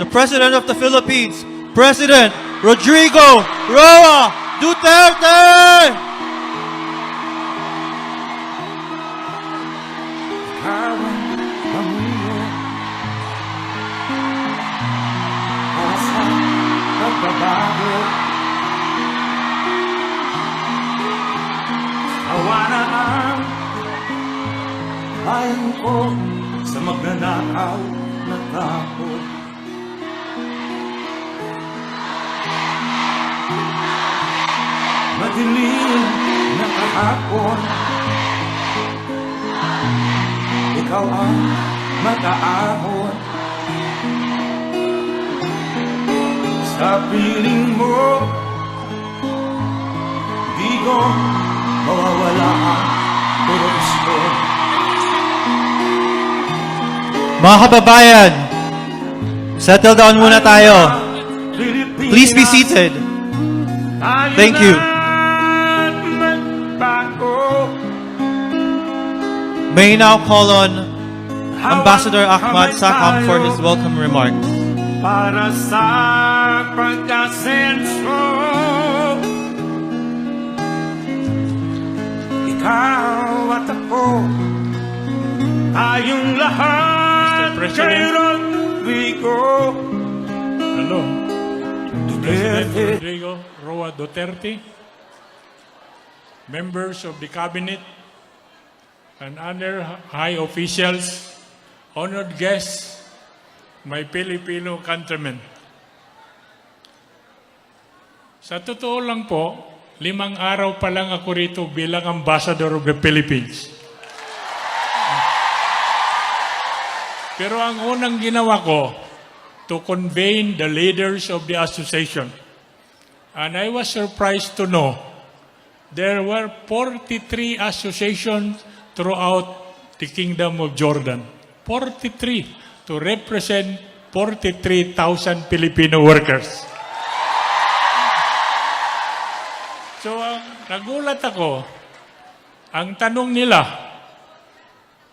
the President of the Philippines, President Rodrigo Roa Duterte! Awana ang bayan ko sa magnanakaw na tao. Madilim na kahapon, ikaw ang mag-aahon. Sa piling mo, di ko mawawala ang gusto. Mga kababayan, settle down muna tayo. Please be seated. Thank you. May now call on Ambassador Ahmad Sakam for his welcome remarks. Para sa pagkasenso, ikaw at ako, tayong lahat kay Rodrigo. Hello, President Rodrigo Roa Duterte, members of the Cabinet, and other high officials, honored guests, my Filipino countrymen. Sa totoo lang po, 5 araw pa lang ako rito bilang Ambassador of the Philippines. Pero ang unang ginawa ko, to convene the leaders of the association. And I was surprised to know there were 43 associations throughout the Kingdom of Jordan. 43 to represent 43,000 Filipino workers. So, nagulat ako. Ang tanong nila,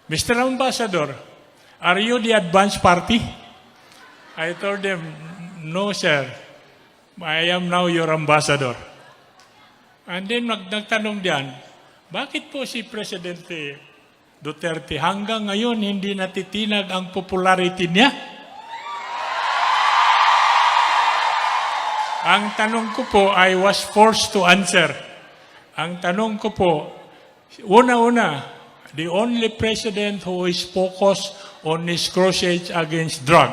Mr. Ambassador, are you the advance party? I told them, no, sir. I am now your ambassador. And then nagtanong diyan, bakit po si Presidente Duterte hanggang ngayon hindi natitinag ang popularity niya? Ang tanong ko po, I was forced to answer. Ang tanong ko po, una-una, the only president who is focused on his crusade against drug.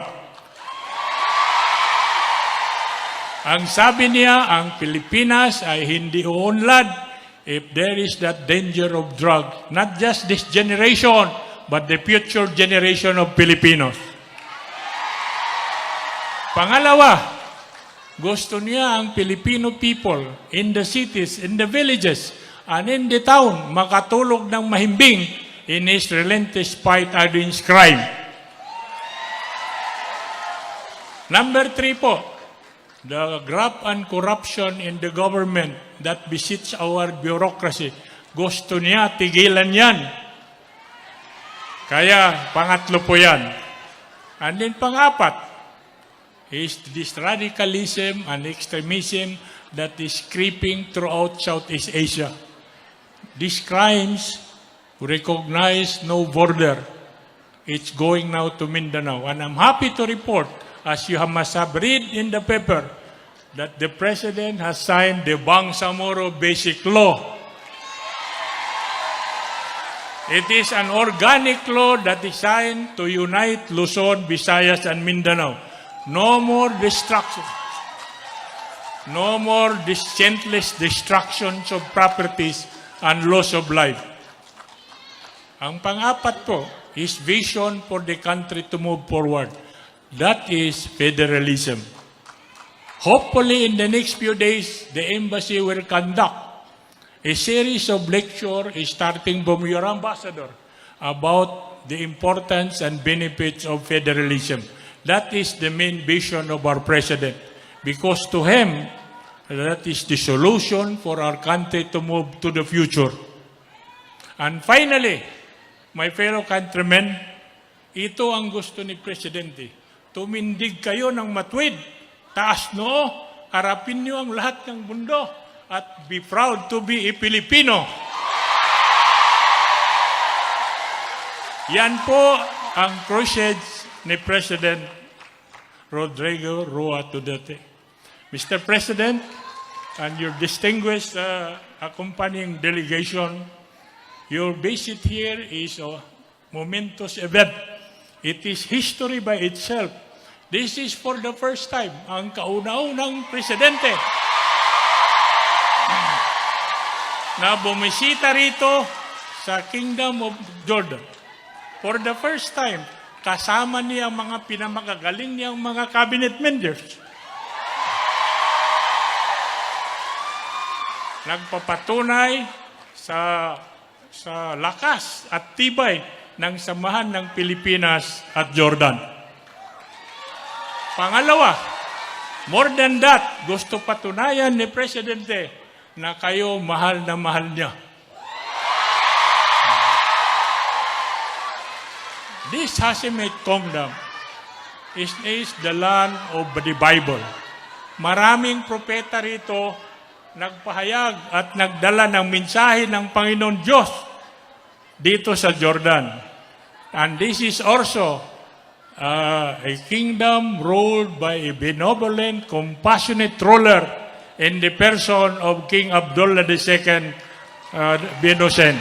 Ang sabi niya, ang Pilipinas ay hindi uunlad if there is that danger of drug. Not just this generation, but the future generation of Filipinos. Pangalawa, gusto niya ang Filipino people in the cities, in the villages, and in the town makatulog ng mahimbing in his relentless fight against crime. Number 3 po, the graft and corruption in the government that besits our bureaucracy. Gusto niya, tigilan yan. Kaya, pangatlo po yan. And then pang-apat, is this radicalism and extremism that is creeping throughout Southeast Asia. These crimes recognize no border. It's going now to Mindanao. And I'm happy to report, as you must have read in the paper, that the President has signed the Bangsamoro Basic Law. It is an organic law that is signed to unite Luzon, Visayas, and Mindanao. No more destruction. No more senseless destructions of properties and loss of life. Ang pang-apat po is vision for the country to move forward. That is federalism. Hopefully, in the next few days, the embassy will conduct a series of lectures starting from your ambassador about the importance and benefits of federalism. That is the main vision of our president. Because to him, that is the solution for our country to move to the future. And finally, my fellow countrymen, ito ang gusto ni Presidente. tumindig kayo ng matwid, taas noo, harapin niyo ang lahat ng mundo, at be proud to be a Filipino. Yan po ang crusade ni President Rodrigo Roa Duterte. Mr. President, and your distinguished accompanying delegation, your visit here is a momentous event. It is history by itself. This is for the first time ang kauna-unang presidente na bumisita rito sa Kingdom of Jordan. For the first time, kasama niya ang mga pinamagagaling niyang mga cabinet members. Nagpapatunay sa lakas at tibay ng samahan ng Pilipinas at Jordan. Pangalawa, more than that, gusto patunayan ni Presidente na kayo mahal na mahal niya. This Hashemite Kingdom is the land of the Bible. Maraming propeta rito nagpahayag at nagdala ng mensahe ng Panginoon Diyos dito sa Jordan. And this is also a kingdom ruled by a benevolent, compassionate ruler in the person of King Abdullah II bin Hussein.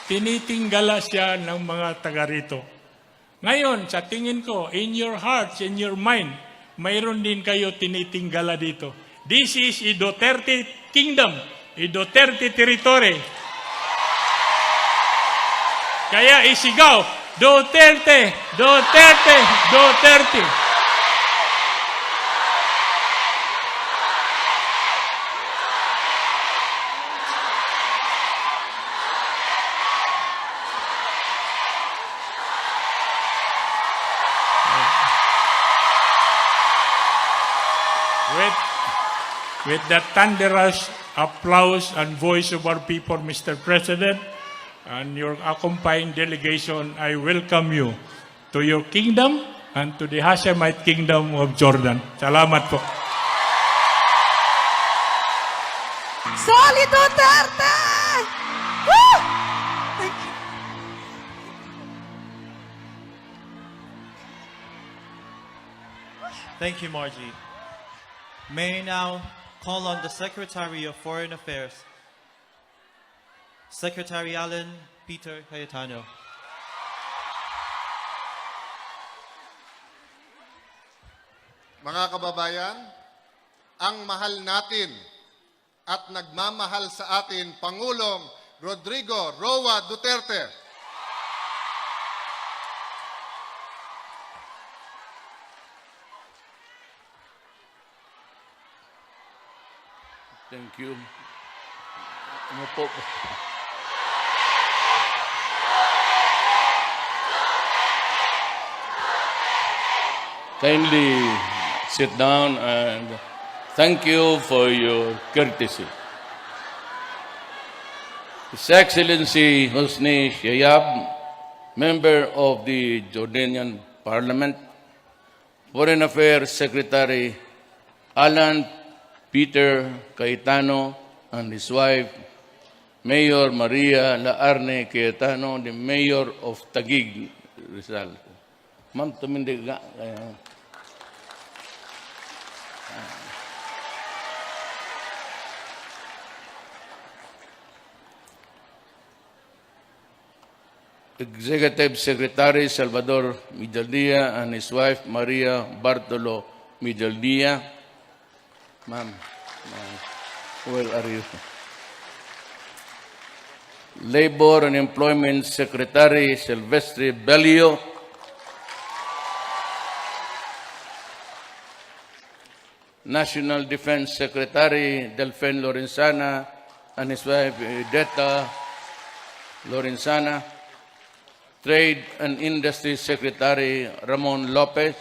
Tinitinggala siya ng mga taga rito. Ngayon, sa tingin ko, in your hearts, in your mind, mayroon din kayo tinitinggala dito. This is a Duterte kingdom, a Duterte territory. Kaya isigaw, Duterte, Duterte, Duterte. With that thunderous applause and voice of our people, Mr. President, and your accompanying delegation, I welcome you to your kingdom and to the Hashemite kingdom of Jordan. Salamat po. Solid Duterte! Woo! Thank you. Thank you, Margie. May I now call on the Secretary of Foreign Affairs, Secretary Alan Peter Cayetano. Mga kababayan, ang mahal natin at nagmamahal sa atin Pangulong Rodrigo Roa Duterte. Thank you. Ano po? Kindly sit down and thank you for your courtesy. His Excellency Hosni Shayab, Member of the Jordanian Parliament, Foreign Affairs Secretary Alan Peter Cayetano and his wife, Mayor Maria Laarne Cayetano, the Mayor of Taguig, Rizal. Ma'am, tumindig ka. Executive Secretary Salvador Midaldia and his wife Maria Bartolo Midaldia. Ma'am, where are you? Labor and Employment Secretary Silvestre Bellio. National Defense Secretary Delfen Lorenzana and his wife Edeta Lorenzana. Trade and Industry Secretary Ramon Lopez.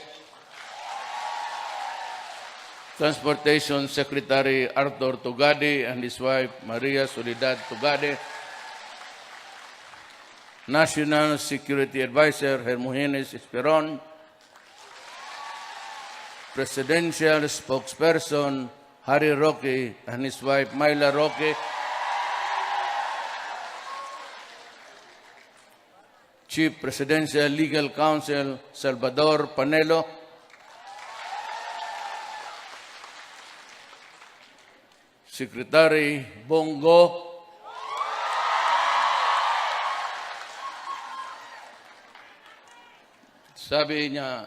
Transportation Secretary Arthur Tugade and his wife Maria Soledad Tugade. National Security Advisor Hermogenes Esperon, Presidential Spokesperson Harry Roque and his wife Myla Roque, Chief Presidential Legal Counsel Salvador Panelo, Secretary Bongo, sabi niya,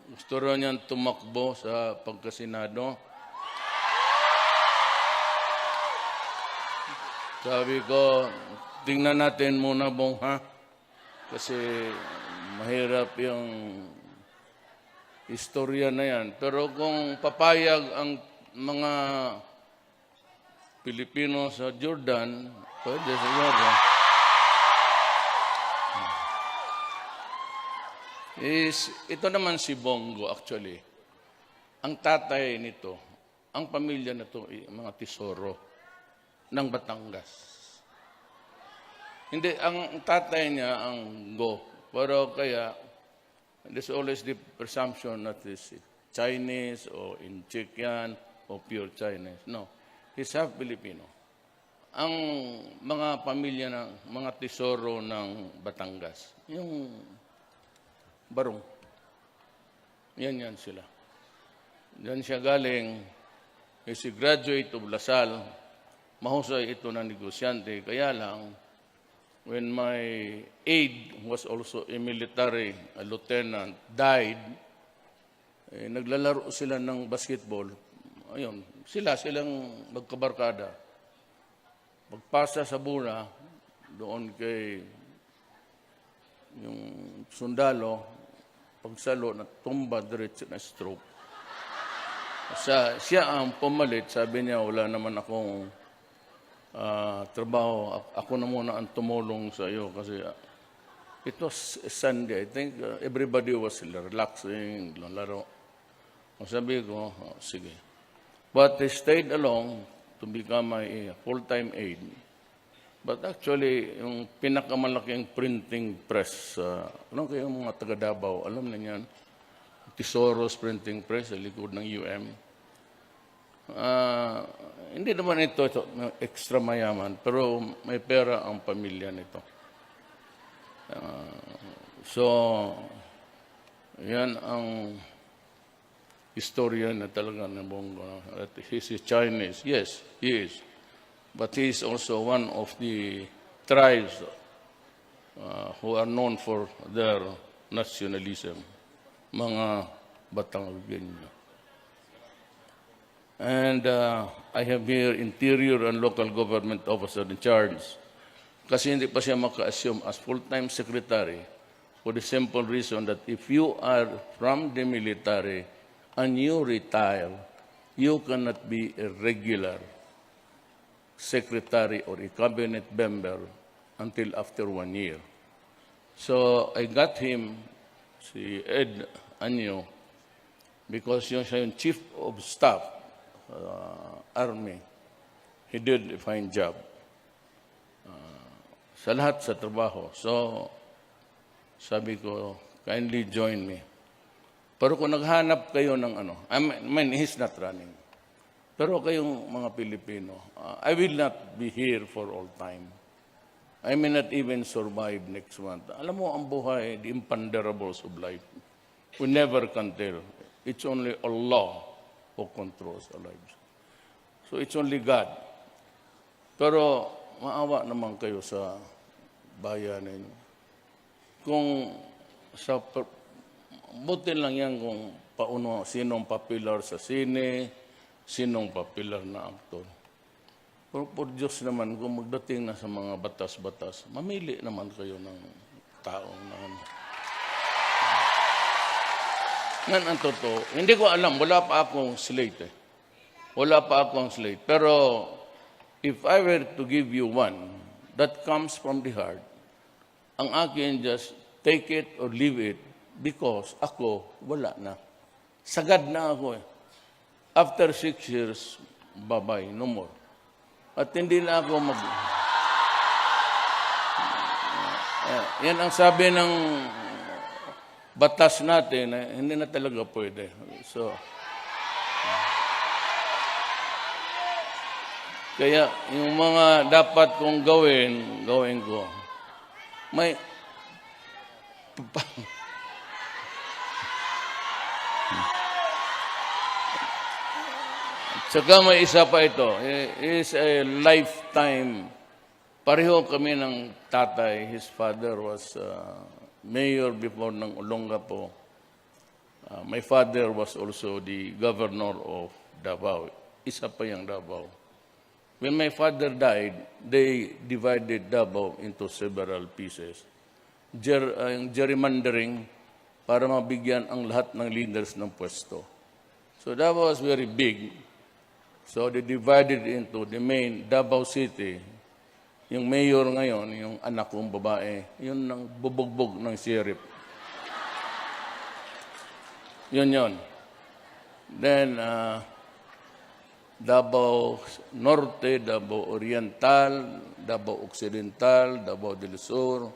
gusto raw niyang tumakbo sa pagkasenado. Sabi ko, tingnan natin muna, Bong, ha? Kasi mahirap yung istorya na yan. Pero kung papayag ang mga Pilipino sa Jordan, pwede siguro. Ito naman si Bongo actually. Ang tatay nito, ang pamilya na to, mga tesoro ng Batangas. Hindi, ang tatay niya ang Go. Pero kaya, there's always the presumption that is Chinese or in Chikian or pure Chinese. No, he's half Filipino. Ang mga pamilya ng mga tesoro ng Batangas, yung Barong. Yan sila. Diyan siya galing. He's a graduate of Lasal. Mahusay ito na negosyante. Kaya lang, when my aide was also a military, a lieutenant, died, naglalaro sila ng basketball. Ayun, silang magkabarkada. Pagpasa sa bura, doon kay yung sundalo, pagsalo na tumba diretso na stroke. Siya ang pumalit, sabi niya, wala naman akong trabaho. Ako na muna ang tumulong sa iyo kasi it was Sunday. I think everybody was relaxing, laro. Sabi ko, sige. But I stayed along to become a full-time aide. But actually, yung pinakamalaking printing press, ano kayo mga taga-Davao, alam na yan, Tesoros Printing Press, sa likod ng UM. Hindi naman ito extra mayaman, pero may pera ang pamilya nito. So, yan ang istorya na talaga ng Bongo. He's Chinese. Yes, he is. But he is also one of the tribes who are known for their nationalism, mga Batangueño. And I have here interior and local government officer in charge. Kasi hindi pa siya maka-assume as full-time secretary for the simple reason that if you are from the military and you retire, you cannot be a regular secretary or a cabinet member until after 1 year. So I got him, si Ed Anyo, because siya yung chief of staff, army. He did a fine job sa lahat sa trabaho. So sabi ko, kindly join me. Pero kung naghanap kayo ng ano, I mean, he's not running. Pero kayong mga Pilipino, I will not be here for all time. I may not even survive next month. Alam mo, ang buhay, the imponderables of life. We never can tell. It's only Allah who controls our lives. So it's only God. Pero maawa naman kayo sa bayan ninyo. Kung sa buti lang yan kung pauno, sinong popular sa sine, sinong popular na aktor. Pero por Diyos naman, kung magdating na sa mga batas-batas, mamili naman kayo ng taong na Ngan ang totoo. Hindi ko alam, wala pa akong slate. Wala pa akong slate. Pero if I were to give you one that comes from the heart, ang akin just take it or leave it because ako wala na. Sagad na ako eh. After 6 years, bye-bye, no more. At hindi na ako Yan ang sabi ng batas natin, hindi na talaga pwede. So, kaya yung mga dapat kong gawin ko. May Saka may isa pa ito. Is a lifetime. Pareho kami ng tatay. His father was mayor before ng Olongapo. My father was also the governor of Davao. Isa pa yung Davao. When my father died, they divided Davao into several pieces. Gerrymandering para mabigyan ang lahat ng leaders ng pwesto. So Davao was very big. So they divided into the main Davao City. Yung mayor ngayon, yung anak kong babae, yun ang bubugbog ng sheriff. Yun. Then, Davao Norte, Davao Oriental, Davao Occidental, Davao del Sur.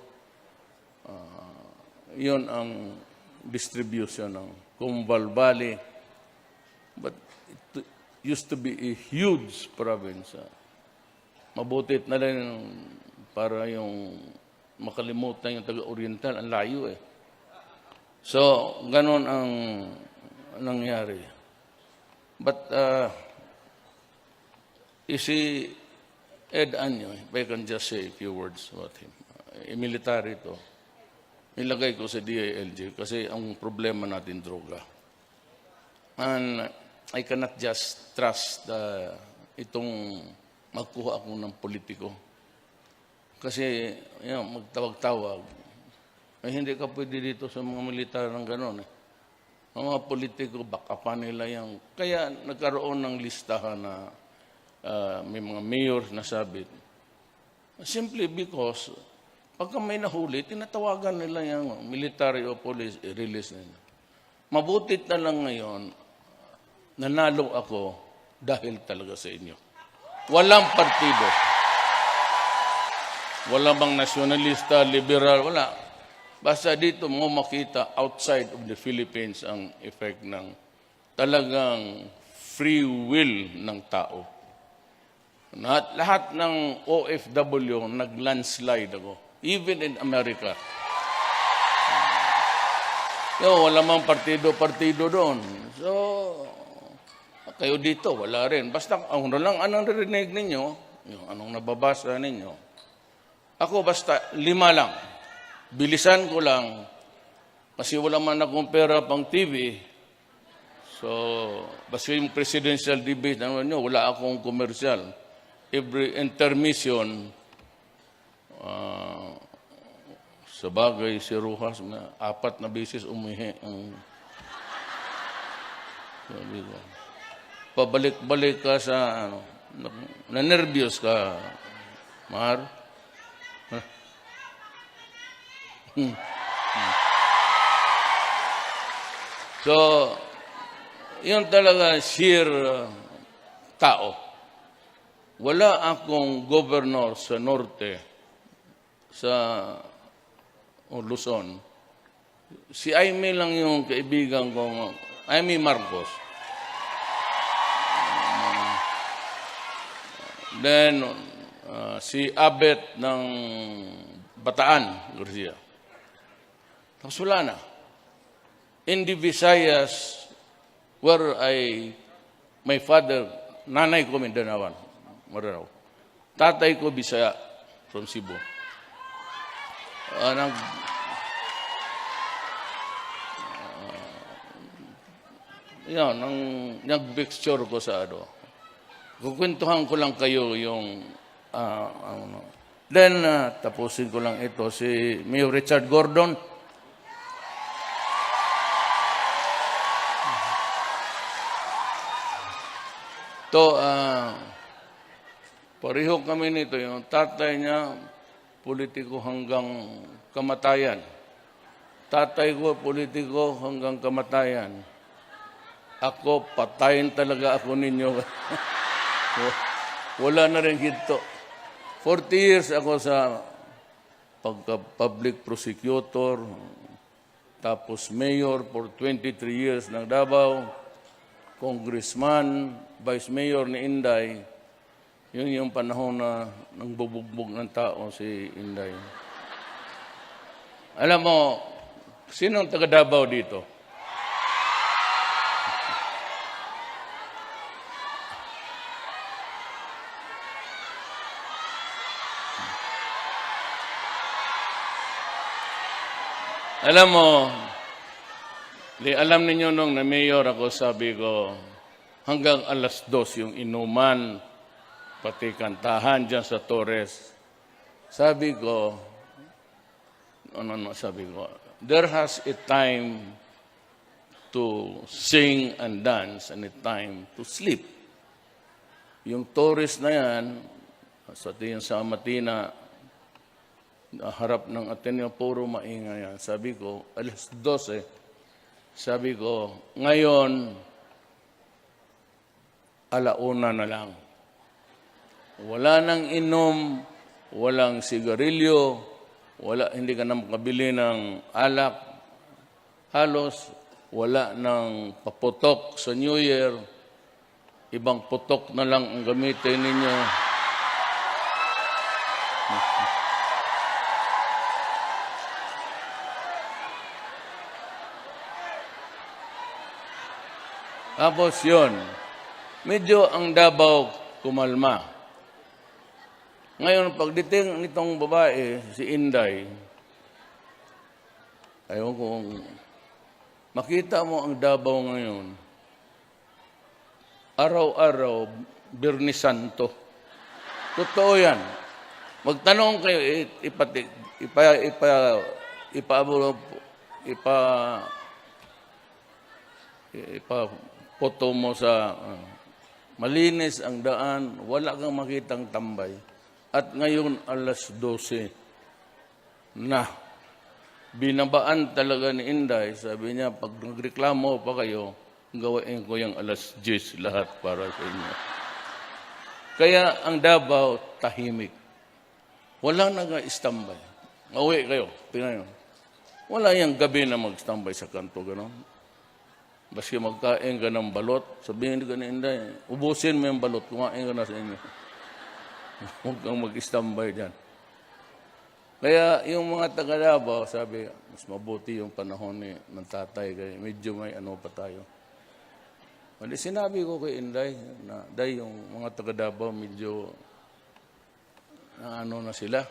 Yun ang distribution ng Cumbal Valley. But it used to be a huge province. Mabutit na rin para yung makalimutan yung taga-Oriental. Ang layo eh. So, ganun ang nangyari. But, you see, Ed Anyo, if I can just say a few words about him. Military to. Nilagay ko sa DILG kasi ang problema natin droga. And I cannot just trust itong magkuha ako ng politiko. Kasi magtawag-tawag. Hindi ka pwede dito sa mga militar ng gano'n. Ang mga politiko, baka pa nila yan. Kaya nagkaroon ng listahan na may mga mayor na sabit. Simply because pagka may nahuli, tinatawagan nila yung military o police, i-release nila. Mabutit na lang ngayon, nanalo ako dahil talaga sa inyo. Walang partido. Wala bang nasyonalista, liberal, wala. Basta dito mo makita outside of the Philippines ang effect ng talagang free will ng tao. Lahat ng OFW nag-landslide ako. Even in America. Wala mang partido doon. So, kayo dito, wala rin. Basta, lang anong narinig ninyo, yung anong nababasa ninyo. Ako basta 5 lang. Bilisan ko lang. Kasi wala man akong pera pang TV. So, basta yung presidential debate, wala akong commercial. Every intermission, sa bagay, si Rojas, 4 na beses umihi. Sabi ko, pabalik-balik ka sa, na-nervyos ka, Mar. So, yun talaga sheer tao. Wala akong governor sa norte, sa Luzon. Si Aimee lang yung kaibigan kong, Aimee Marcos. Then, si Abet ng Bataan, Garcia. Tapos wala na. In the Visayas, where my father, nanay ko Mindanawan, Maranao. Tatay ko Bisaya from Cebu. Nag-mixture ko sa Kukwentuhan ko lang kayo yung Then, tapusin ko lang ito, si Mayor Richard Gordon. Pareho kami nito. Yung tatay niya, politiko hanggang kamatayan. Tatay ko, politiko hanggang kamatayan. Ako, patayin talaga ako ninyo. Wala na rin hito. 40 years ako sa pagka-public prosecutor, tapos mayor for 23 years ng Davao, congressman, vice mayor ni Inday. Yun yung panahon na nang bubugbog ng tao si Inday. Alam mo, sino ang taga Davao dito? Alam mo, alam ninyo nung na mayor ako, sabi ko, hanggang alas 2 yung inuman, pati kantahan dyan sa Torres. Sabi ko, sabi ko, there has a time to sing and dance and a time to sleep. Yung Torres na yan, sa Matina, harap ng Ateneo, puro maingay yan. Sabi ko, alas 12, sabi ko, ngayon, alauna na lang. Wala nang inom, walang sigarilyo, hindi ka na makabili ng alak, halos wala nang paputok sa New Year, ibang putok na lang ang gamitin ninyo. Tapos yun, medyo ang Davao kumalma. Ngayon, pagdating nitong babae, si Inday, ayaw kong makita mo ang Davao ngayon, araw-araw, Birnis Santo. Totoo yan. Magtanong kayo, ipapoto mo sa malinis ang daan, wala kang makitang tambay. At ngayon, alas 12 na. Binabaan talaga ni Inday. Sabi niya, pag nagreklamo pa kayo, gawain ko yung alas 10 lahat para sa inyo. Kaya ang Davao, tahimik. Wala nag-istambay. Mauwi kayo. Tingnan nyo. Wala yung gabi na mag-standby sa kanto, gano'n. Baski magkain ka ng balot, sabihin ka ni Inday, ubusin mo yung balot, kumain ka na sa inyo. Huwag kang mag-standby dyan. Kaya yung mga taga-Davao, sabi, mas mabuti yung panahon ng tatay, kaya medyo may ano pa tayo. Wali, sinabi ko kay Inday, na day yung mga taga-Davao, medyo na sila.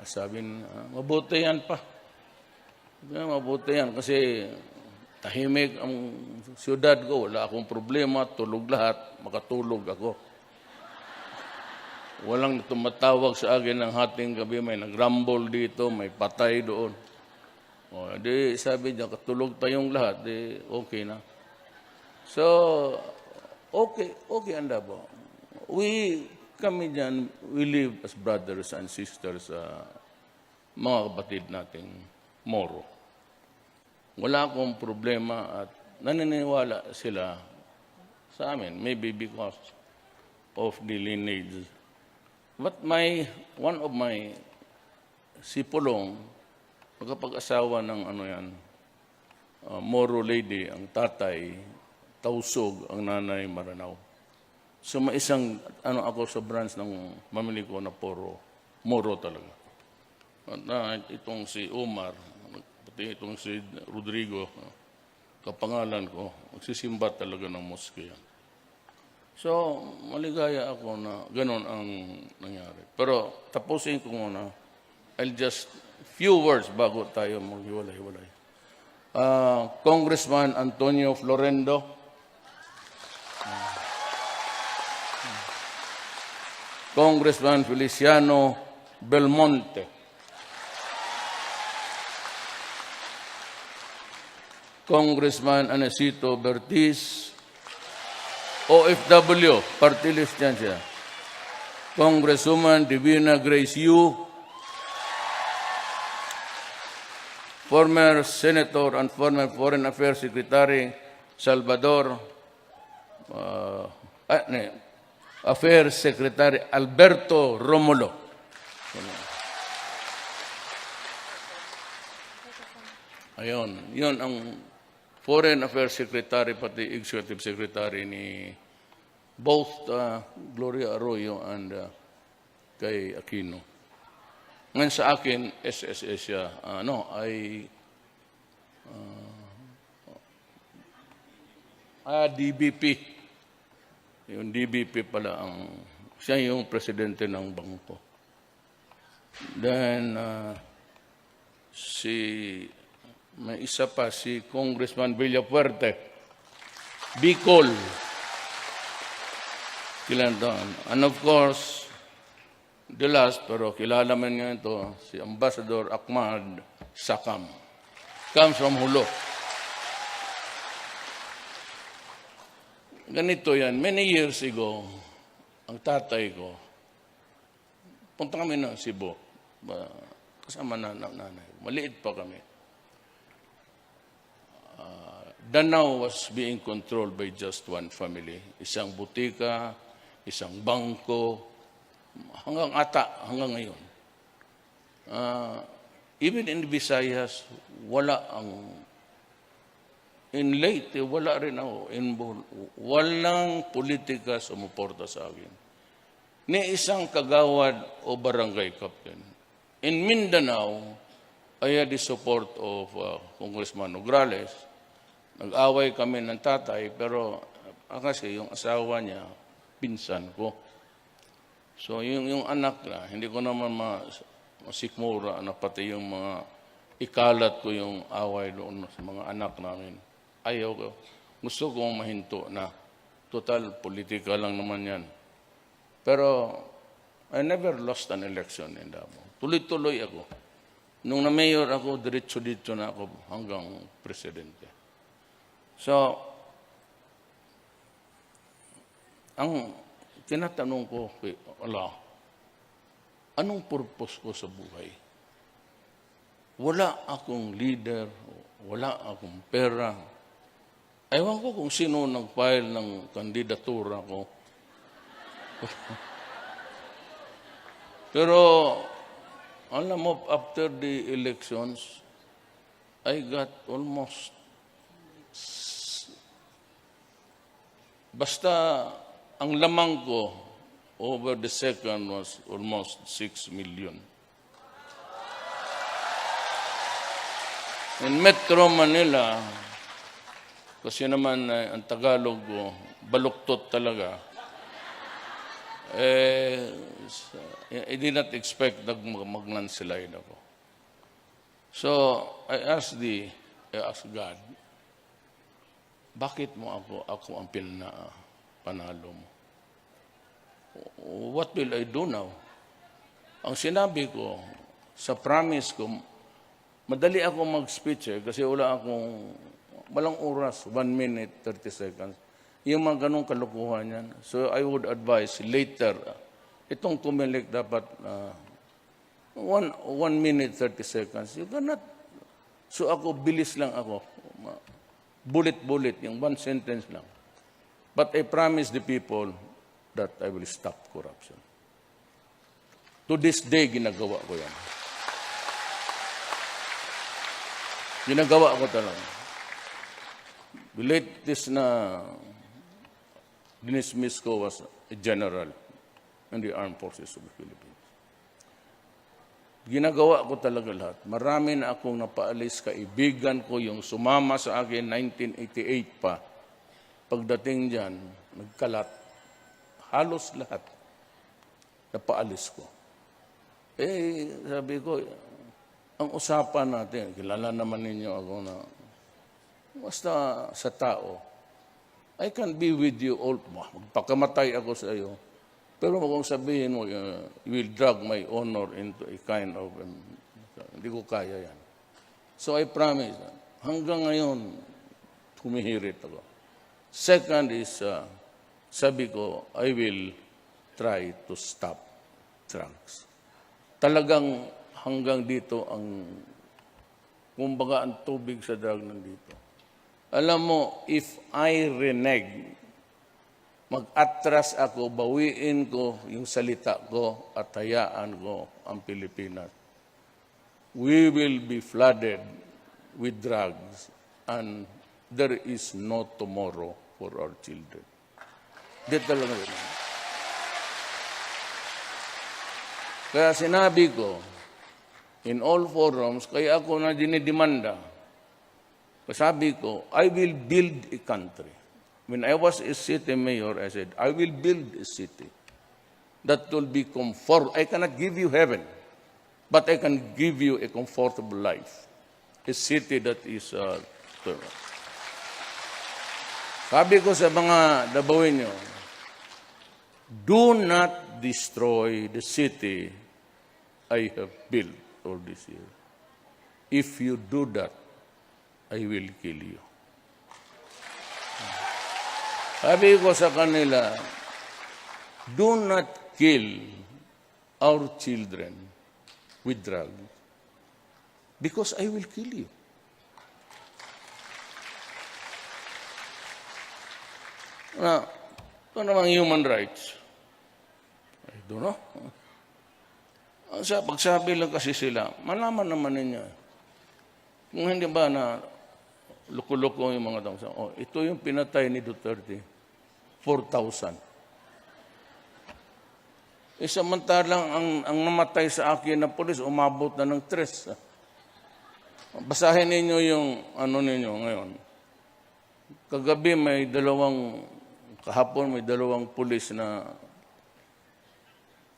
Sabi niya, mabuti yan pa. Mabuti yan kasi tahimik ang siyudad ko, wala akong problema, tulog lahat, makatulog ako. Walang tumatawag sa akin ng hating gabi, may nag-rumble dito, may patay doon. O, di sabi niya, katulog tayong lahat, di okay na. So, okay ang Davao. Kami dyan, we live as brothers and sisters, mga kapatid nating Moro. Wala akong problema at naniniwala sila sa amin, maybe because of the lineage. But one of my sipulong, magkapag-asawa ng Moro lady, ang tatay, Tausog, ang nanay Maranao. So may isang, ako sa branch ng mamili ko na puro Moro talaga. At itong si Omar, pati itong si Rodrigo, kapangalan ko, magsisimba talaga ng moske yan. So, maligaya ako na ganun ang nangyari. Pero tapusin ko muna. I'll just few words bago tayo maghiwalay-hiwalay. Congressman Antonio Florendo. Congressman Feliciano Belmonte. Congressman Anesito Bertiz. OFW, party list yan siya. Congresswoman Divina Grace Yu, former Senator and former Foreign Affairs Secretary Salvador, Affairs Secretary Alberto Romulo. Ayun, yun ang Foreign Affairs Secretary pati Executive Secretary ni both Gloria Arroyo and kay Aquino. Ngayon sa akin, SSS siya, DBP. Yung DBP pala siya yung presidente ng bangko. Then, may isa pa, si Congressman Villafuerte, Bicol. And of course, the last, pero kilala man nga ito, si Ambassador Ahmad Sakam. Comes from Hulo. Ganito yan. Many years ago, ang tatay ko, punta kami ng Cebu. Kasama na nanay. Maliit pa kami. Danau was being controlled by just one family. Isang butika, isang bangko, hanggang ngayon. Even in Visayas, in Leyte, wala rin ako involved. Walang politika sumuporta sa akin. Ni isang kagawad o barangay captain. In Mindanao, I had the support of Congressman Nograles. Nag-away kami ng tatay, pero kasi yung asawa niya, pinsan ko. So yung anak na, hindi ko naman masikmura na pati yung mga ikalat ko yung away doon sa mga anak namin. Ayaw ko. Gusto kong mahinto na total politika lang naman yan. Pero I never lost an election in Davao. Tuloy-tuloy ako. Nung na-mayor ako, diretso-dito na ako hanggang presidente. So, ang tinatanong ko kay Allah, anong purpose ko sa buhay? Wala akong leader, wala akong pera. Ewan ko kung sino nag-file ng kandidatura ko. Pero, alam mo, after the elections, I got almost, basta ang lamang ko over the second was almost 6 million. In Metro Manila, kasi naman ang Tagalog ko, baluktot talaga, I did not expect na mag-landslide ako. So, I asked God, bakit mo ako ang panalo mo? What will I do now? Ang sinabi ko, sa promise ko, madali ako mag-speech kasi walang oras, 1 minute, 30 seconds. Yung mga ganong kalukuhan yan. So I would advise later, itong kumilik dapat 1 minute, 30 seconds. You cannot. So ako, bilis lang ako. Bullet, yung 1 sentence lang. But I promise the people that I will stop corruption. To this day, ginagawa ko yan. Ginagawa ko talaga. The latest na dinismiss ko was a general in the Armed Forces of the Philippines. Ginagawa ko talaga lahat. Marami na akong napaalis, kaibigan ko yung sumama sa akin 1988 pa. Pagdating dyan, nagkalat. Halos lahat. Napaalis ko. Sabi ko, ang usapan natin, kilala naman ninyo ako na basta sa tao, I can be with you all. Magpakamatay ako sa iyo. Pero kung sabihin mo, you will drag my honor into a kind of, hindi ko kaya yan. So I promise, hanggang ngayon, humihirit ako. Second is, sabi ko, I will try to stop drugs. Talagang hanggang dito kumbaga ang tubig sa drug nandito. Alam mo, if I renege, mag-atras ako, bawiin ko yung salita ko at hayaan ko ang Pilipinas. We will be flooded with drugs, and there is no tomorrow for our children. Di talaga yun. Kaya sinabi ko, in all forums, kaya ako na dinidemanda, sabi ko, I will build a country. When I was a city mayor, I said, I will build a city that will be comfort. I cannot give you heaven, but I can give you a comfortable life. A city that is sabi ko sa mga Dabawin nyo, do not destroy the city I have built all this year. If you do that, I will kill you. Sabi ko sa kanila, do not kill our children with drugs because I will kill you. Ito namang human rights. I don't know. Pagsabi lang kasi sila, malaman naman ninyo. Kung hindi ba na loko-loko yung mga tao. Oh, ito yung pinatay ni Duterte. 4,000. Samantalang ang namatay sa akin na pulis, umabot na ng 3. Basahin ninyo yung ano ninyo ngayon. Kagabi kahapon may 2 pulis na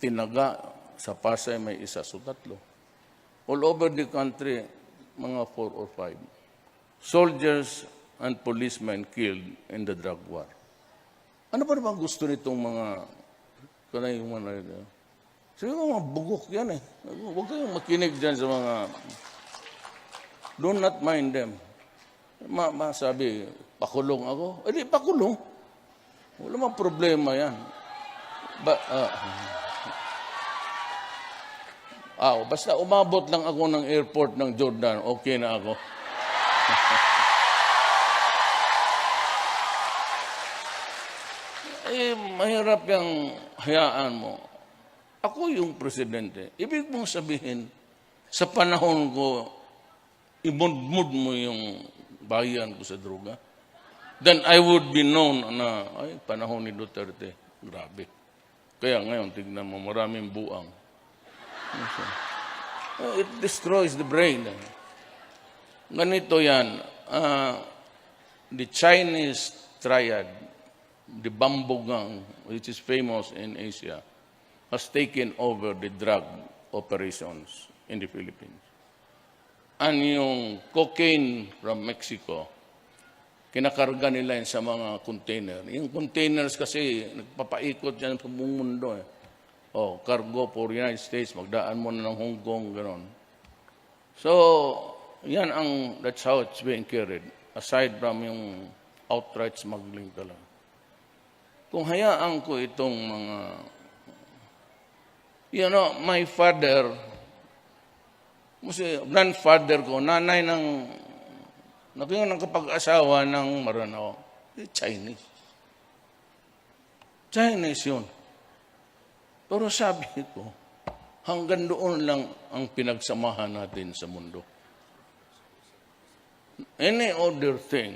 tinaga. Sa Pasay may 1, so 3. All over the country, mga 4 or 5. Soldiers and policemen killed in the drug war. Ano pa naman gusto nitong mga sabi ko, mga bugok yan eh. Huwag kayong makinig dyan sa mga do not mind them. Sabi, pakulong ako. Di pakulong. Wala mang problema yan. Basta umabot lang ako ng airport ng Jordan, okay na ako. Mahirap yung hayaan mo. Ako yung presidente. Ibig mong sabihin, sa panahon ko, imudmud mo yung bayan ko sa droga. Then I would be known na, panahon ni Duterte. Grabe. Kaya ngayon, tignan mo, maraming buang. It destroys the brain. Ganito yan. The Chinese triad, the bamboo gang, which is famous in Asia, has taken over the drug operations in the Philippines. And yung cocaine from Mexico, kinakarga nila yun sa mga container. Yung containers kasi, nagpapaikot yan sa buong mundo. Cargo for United States, magdaan mo na ng Hong Kong, gano'n. So, that's how it's being carried. Aside from yung outright smuggling talaga. Kung hayaan ko itong mga, my father, grandfather ko, nanay ng kapag-asawa ng Maranao, Chinese. Chinese yun. Pero sabi ko, hanggang doon lang ang pinagsamahan natin sa mundo. Any other thing,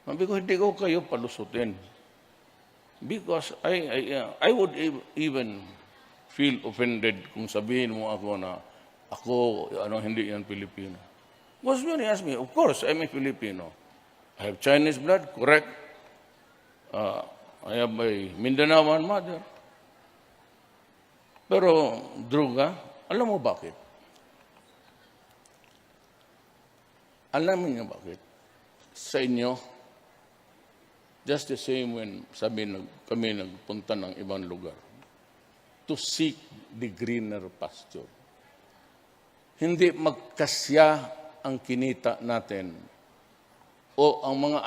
sabi ko, hindi ko kayo palusutin. Because I would even feel offended kung sabihin mo ako na hindi yan Pilipino. Because when he asked me, of course, I'm a Filipino. I have Chinese blood, correct. I have a Mindanaoan mother. Pero, droga, alam mo bakit? Alam niyo bakit? Sa inyo, just the same when kami nagpunta ng ibang lugar to seek the greener pasture. Hindi magkasya ang kinita natin o ang mga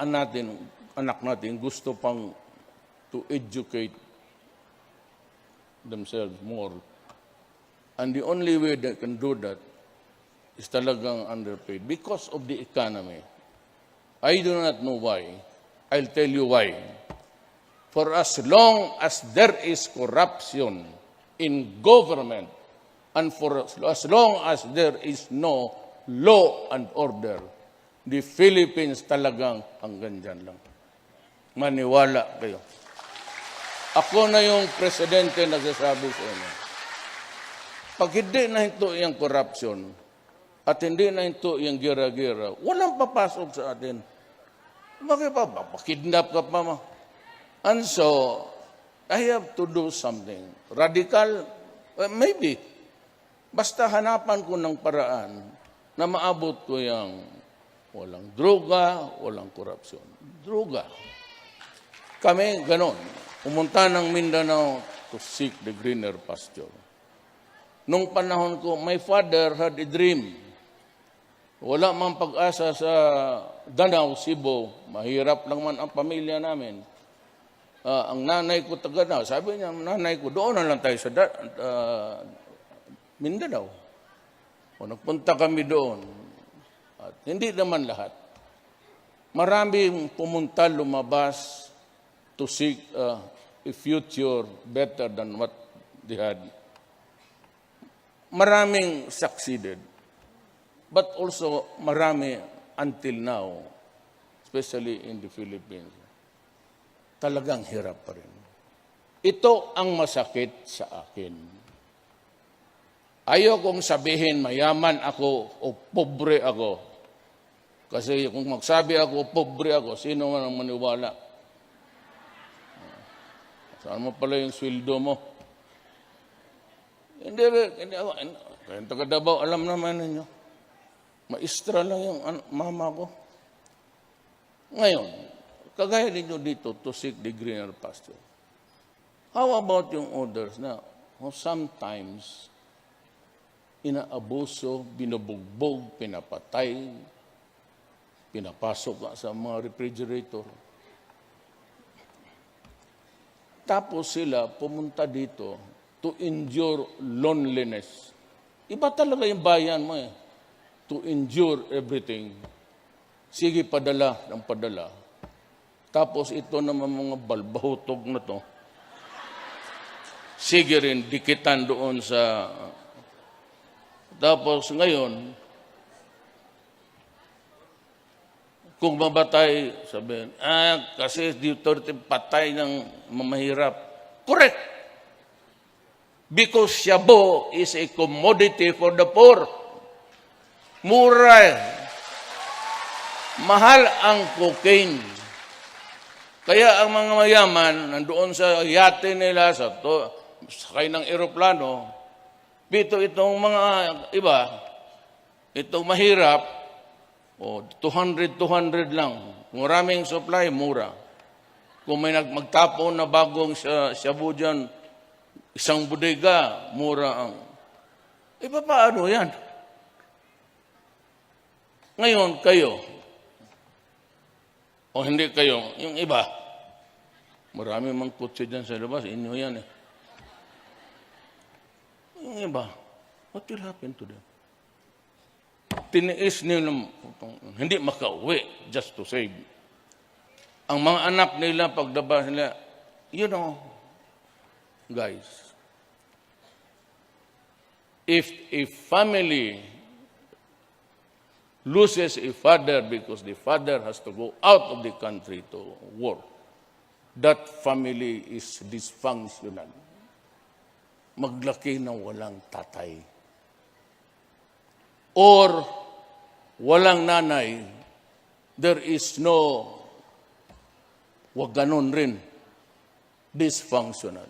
anak natin gusto pang to educate themselves more. And the only way they can do that is talagang underpaid because of the economy. I do not know why. I'll tell you why. For as long as there is corruption in government, and for as long as there is no law and order. The Philippines talagang hanggang dyan lang. Maniwala kayo. Ako na yung presidente nagsasabi sa inyo. Pag hindi na ito yung corruption at hindi na ito yung gira-gira, walang papasok sa atin. Bakit pa? Papakidnap ka pa mo. And so, I have to do something. Radical? Maybe. Basta hanapan ko ng paraan na maabot ko yung walang droga, walang korupsyon. Droga. Kami, ganon. Pumunta ng Mindanao to seek the greener pasture. Nung panahon ko, my father had a dream. Wala mang pag-asa sa Danau, Cebu. Mahirap lang man ang pamilya namin. Ang nanay ko taga Danau, sabi niya, nanay ko, doon na lang tayo sa Mindanao. O nagpunta kami doon. At hindi naman lahat. Maraming pumunta, lumabas to seek a future better than what they had. Maraming succeeded. But also marami until now, especially in the Philippines, talagang hirap pa rin. Ito ang masakit sa akin. Ayaw kong sabihin mayaman ako o pobre ako. Kasi kung magsabi ako pobre ako, sino man ang maniwala? Saan mo pala yung sweldo mo? Hindi ako. Kayong taga Davao, alam naman ninyo. Maestra lang yung mama ko. Ngayon, kagaya ninyo dito to seek the greener pasture. How about yung others na sometimes inaabuso, binubugbog, pinapatay, pinapasok sa mga refrigerator. Tapos sila pumunta dito to endure loneliness. Iba talaga yung bayan mo eh. To endure everything. Sige, padala ng padala. Tapos ito naman mga balbahutog na to. Sige rin, dikitan doon sa... Tapos ngayon, kung mabatay, sabihin, kasi Duterte patay ng mamahirap. Correct. Because shabu is a commodity for the poor. Mura. Mahal ang cocaine. Kaya ang mga mayaman, nandoon sa yate nila, sakay ng eroplano, itong mga iba, itong mahirap, 200 lang. Kung maraming supply, mura. Kung may magtapon na bagong shabu dyan, isang bodega, mura ang... Iba paano yan? Ngayon, kayo, o hindi kayo, yung iba, marami mang kutsi dyan sa labas, inyo yan eh. Yung iba, what will happen to them? Tiniis nila, hindi makauwi just to save. Ang mga anak nila, pagdabas nila, you know, guys, if a family loses a father because the father has to go out of the country to work, that family is dysfunctional. Maglaki ng walang tatay. Or walang nanay, there is no, wag ganon rin, dysfunctional.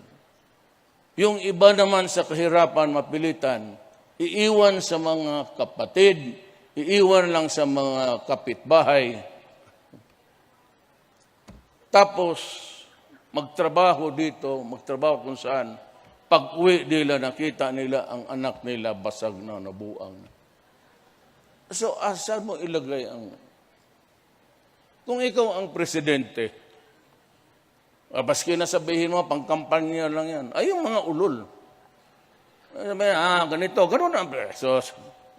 Yung iba naman sa kahirapan, mapilitan, iiwan sa mga kapatid, iiwan lang sa mga kapitbahay. Tapos, magtrabaho dito, magtrabaho kung saan, pag-uwi nila, nakita nila ang anak nila basag na nabuang. So, asan mo ilagay ang... Kung ikaw ang presidente, baski na sabihin mo, pangkampanya lang yan. Ay, yung mga ulol. Ganito, gano'n ang... So,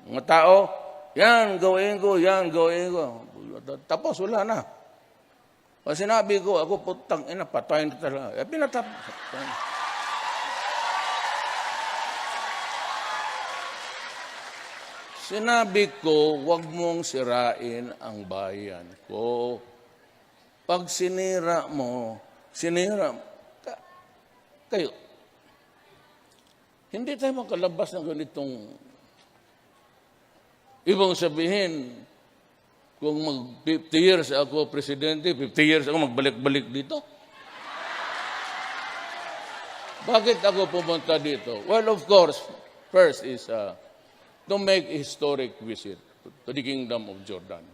mga tao, yan, gawin ko, yan, gawin ko. Tapos, wala na. Pag sinabi ko, ako putang ina, patayin na talaga. Pinatapos. Sinabi ko, huwag mong sirain ang bayan ko. Pag sinira mo, kayo. Hindi tayo makalabas ng ganitong ibang sabihin, kung mag 50 years ako presidente, 50 years ako magbalik-balik dito. Bakit ako pumunta dito? Well, of course, first is to make a historic visit to the Kingdom of Jordan.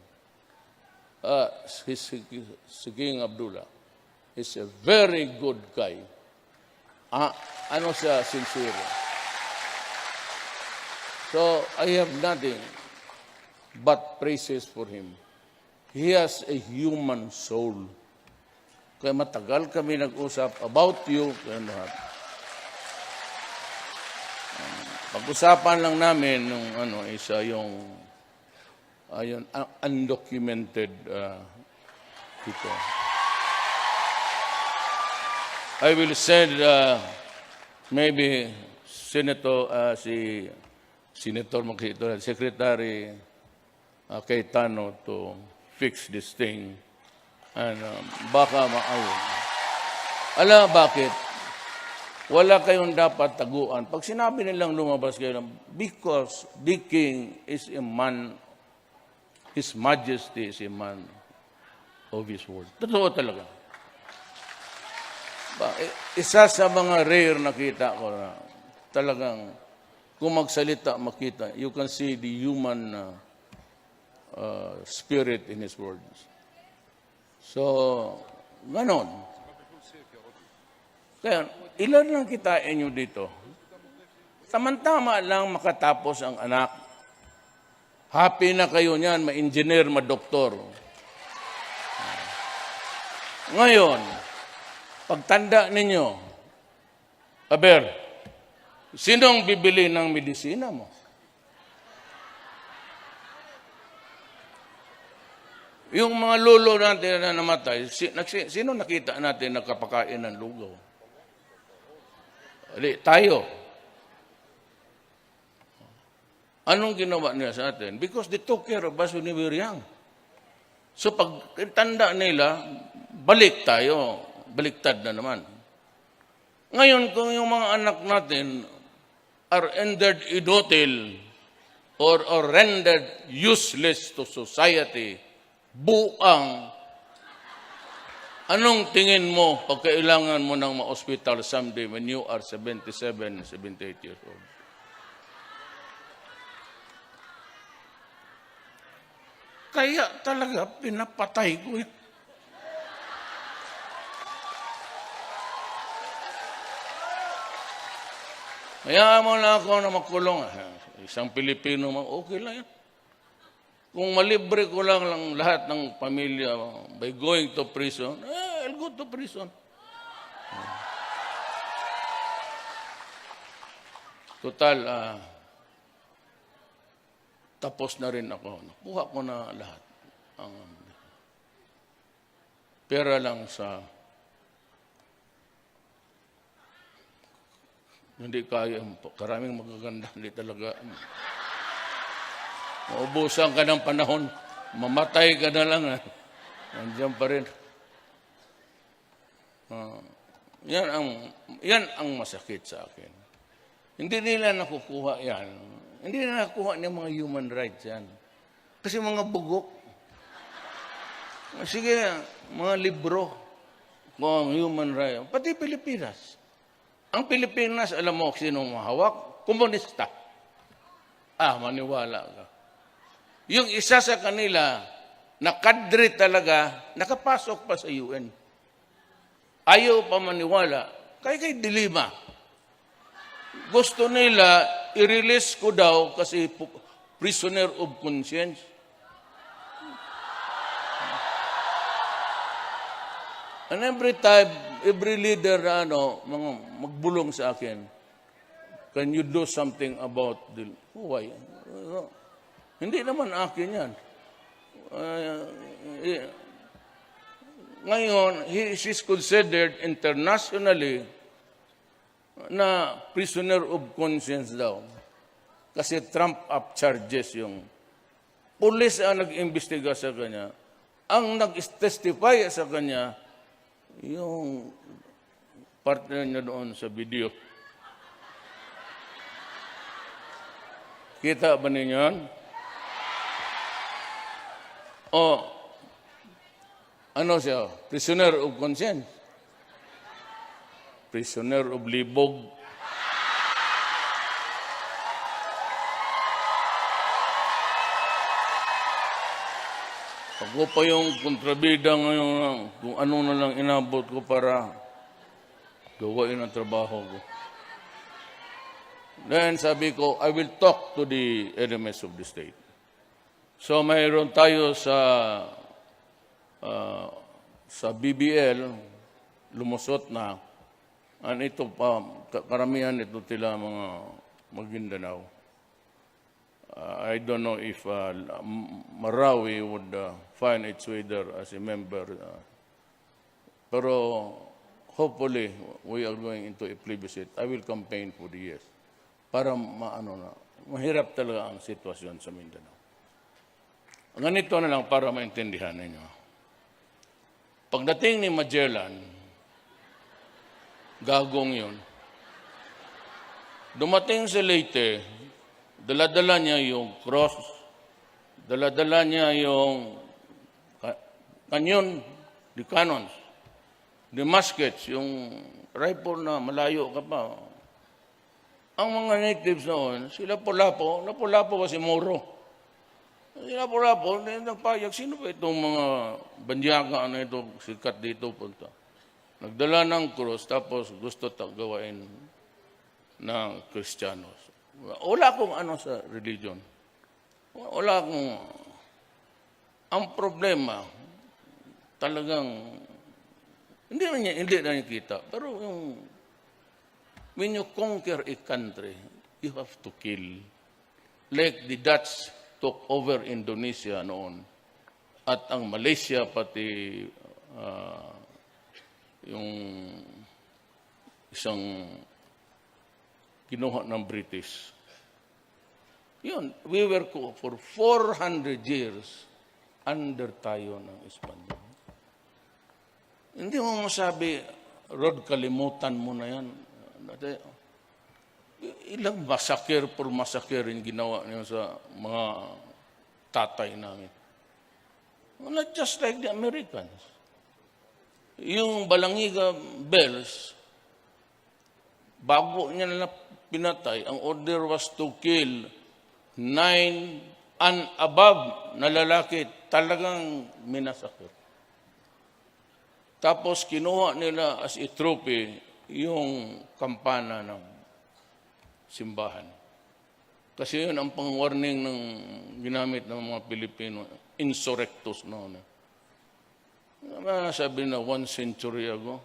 Si King Abdullah is a very good guy. Ano siya, sincere. So, I have nothing but praises for him. He has a human soul. Kaya matagal kami nag-usap about you. Pag-usapan lang namin nung isa yung undocumented people. I will send maybe Secretary Cayetano to fix this thing. And baka maayos. Alam bakit? Wala kayong dapat taguan. Pag sinabi nilang lumabas kayo, because the king is a man, His Majesty is a man of his word. Totoo talaga. Isa sa mga rare nakita ko na talagang kung magsalita, makita, you can see the human spirit in his words. So, ganon. Kaya, ilan lang kitain nyo dito? Tamang-tama lang makatapos ang anak. Happy na kayo niyan, ma-engineer, ma-doktor. Ngayon, pagtanda ninyo, Aber, sinong bibili ng medisina mo? Yung mga lolo natin na namatay, sino nakita natin nakapakain ng lugaw? Tayo. Anong ginawa nila sa atin? Because they took care of us when we were young. So pag tanda nila, balik tayo. Baliktad na naman. Ngayon, kung yung mga anak natin are rendered inutile or rendered useless to society, buang, anong tingin mo pag kailangan mo ng ma-hospital someday when you are 77, 78 years old? Kaya talaga pinapatay ko yun. Kaya mo na ako na makulong. Isang Pilipino, okay lang yan. Kung malibre ko lang lahat ng pamilya by going to prison, I'll go to prison. Total, tapos na rin ako. Nakuha ko na lahat. Pera lang sa hindi kaya. Karaming magaganda. Hindi talaga. Maubusan ka ng panahon. Mamatay ka na lang. Nandiyan pa rin. Yan ang masakit sa akin. Hindi nila nakukuha yan. Hindi nila nakukuha ng mga human rights yan. Kasi mga bugok. Sige, mga libro. Mga human rights. Pati Pilipinas. Ang Pilipinas, alam mo sinong mahawak? Komunista. Maniwala ka. Yung isa sa kanila, na kadre talaga, nakapasok pa sa UN. Ayaw pa maniwala. Kay dilima. Gusto nila, i-release ko daw kasi prisoner of conscience. And every time, every leader na mga magbulong sa akin, can you do something about the... Why? Hindi naman akin yan. Ngayon, he is considered internationally na prisoner of conscience daw. Kasi trump-up charges yung pulis ang nag-imbestiga sa kanya. Ang nag-testify sa kanya, yung partner niya doon sa video. Kita ba ninyo yun? O, ano siya? Prisoner of conscience. Prisoner of libog. Ako pa yung kontrabida ngayon, kung ano na lang inabot ko para gawain ang trabaho ko. Then sabi ko, I will talk to the enemies of the state. So mayroon tayo sa BBL, lumusot na, ito pa, karamihan ito tila mga Maguindanao. I don't know if Marawi would find its way there as a member. Pero hopefully, we are going into a plebiscite. I will campaign for the yes. Para mahirap talaga ang sitwasyon sa Mindanao. Ganito na lang para maintindihan ninyo. Pagdating ni Magellan, gagong yun, dumating sa Leyte, dala-dala niya yung cross, dala-dala niya yung canyon, the cannons, the muskets, yung rifle na malayo ka pa. Ang mga natives noon, sila lapu-lapo kasi Moro. Sila lapu-lapo, nagpayag, sino ba itong mga banyaga na ito, sikat dito punta? Nagdala ng cross, tapos gusto gawain ng Kristiyanos. Wala akong sa religion. Wala akong... Ang problema, talagang... Hindi na niya kita. Pero when you conquer a country, you have to kill. Like the Dutch took over Indonesia noon. At ang Malaysia, pati yung isang kinuha ng British. Yun, we were for 400 years under tayo ng Espanyol. Hindi mo masabi, Rod, kalimutan mo na yan. Ilang masakir yung ginawa niyo sa mga tatay namin. Not just like the Americans. Yung Balangiga Bells, bago niya na pinatay, ang order was to kill 9 and above na lalaki, talagang minasakir. Tapos kinuha nila as a trophy yung kampana ng simbahan. Kasi yun ang pang-warning ng ginamit ng mga Pilipino, insurrectus noon. Sabi na 1 century ago.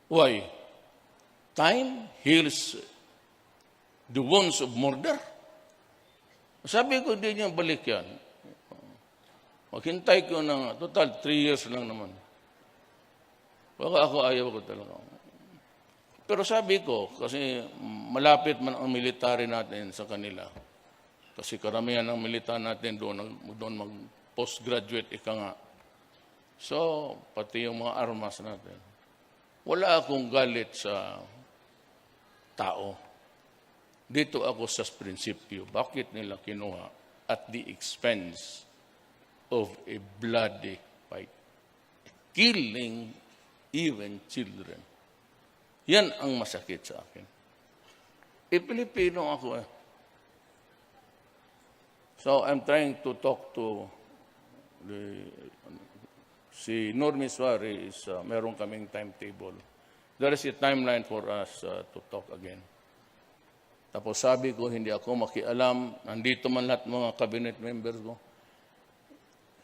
Why? Time heals the wounds of murder. Sabi ko, hindi niya balik yan. Maghintay ko ng total 3 years lang naman. Baka ako ayaw ko talaga. Pero sabi ko, kasi malapit man ang military natin sa kanila. Kasi karamihan ng militar natin doon mag-postgraduate ika nga. So, pati yung mga armas natin. Wala akong galit sa tao. Dito ako sa prinsipyo. Bakit nila kinuha at the expense of a bloody fight? Killing even children. Yan ang masakit sa akin. Pilipino ako eh. So, I'm trying to talk to si Normie Suarez, meron kaming timetable. There is a timeline for us to talk again. Tapos sabi ko, hindi ako makialam. Nandito man lahat mga cabinet members ko.